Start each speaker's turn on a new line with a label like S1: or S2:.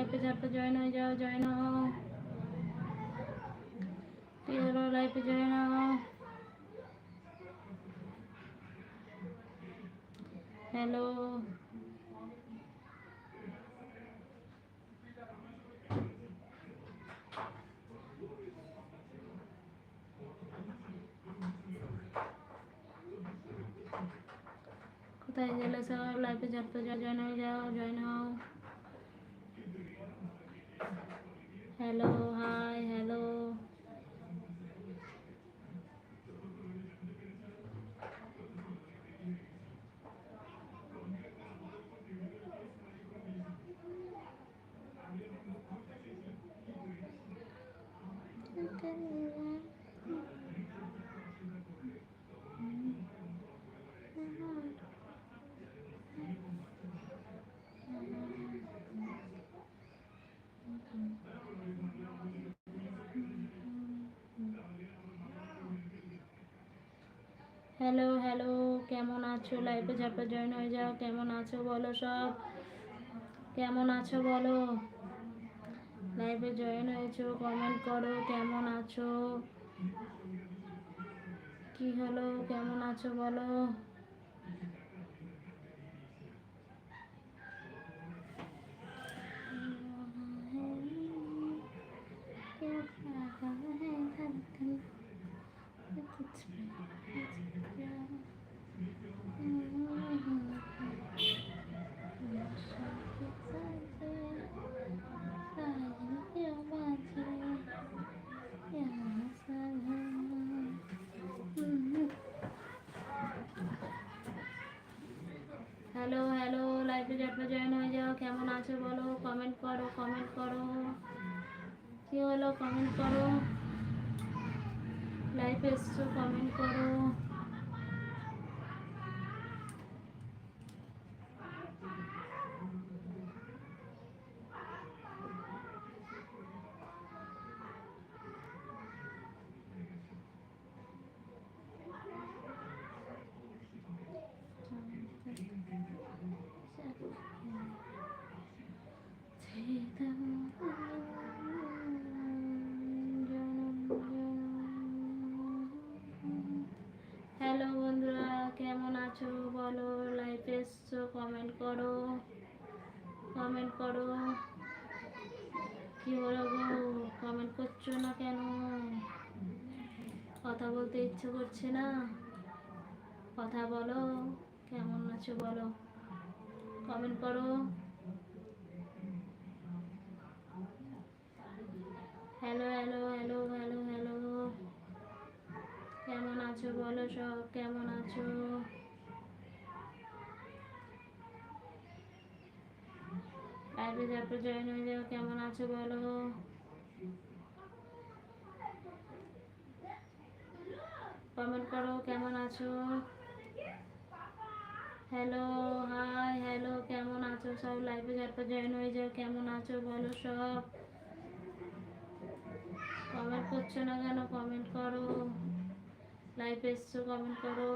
S1: লাইভে ঝটপট জয়েন হয়ে যাও, জয়েন হও। কি হলো, লাইভে জয়েন হও। হ্যালো, কোথায় গেলে সব? লাইভে ঝটপট জয়েন হয়ে যাও, জয়েন হও। Hello, hi, hello. Hello, hello, কেমন আছো? লাইভে ঝটপট জয়েন হয়ে যাও। কেমন আছো বলো সব? কেমন আছো বলো? লাইভে জয়েন হয়েছো, কমেন্ট করো কেমন আছো। কি হলো, কেমন আছো বলো? হ্যালো, হ্যালো, লাইভে ঝটপট জয়েন হয়ে যাও। কেমন আছো বলো? কমেন্ট করো, কমেন্ট করো। কি হলো, কমেন্ট করো। লাইভে এসছো, কমেন্ট করো। হ্যালো বন্ধুরা, কেমন আছো বলো? লাইভে এসছো, কমেন্ট করো, কমেন্ট করো। কি হলো গো, কমেন্ট করছো না কেন? কথা বলতে ইচ্ছে করছে না? কথা বলো, কেমন আছো বলো, কমেন্ট করো। Hello, hello, hello, hello, hello, কেমন আছো বলো সব? কেমন আছো? লাইভে যারপর জয়েন হয়ে যাও। কেমন আছো বলো? কমেন্ট করো কেমন আছো। হ্যালো, হাই, হ্যালো, কেমন আছো সব? লাইভে যারপর জয়েন হয়ে যাও। কেমন আছো বলো সব? কমেন্ট করছো না কেন? কমেন্ট করো। লাইভ এসছো, কমেন্ট করো।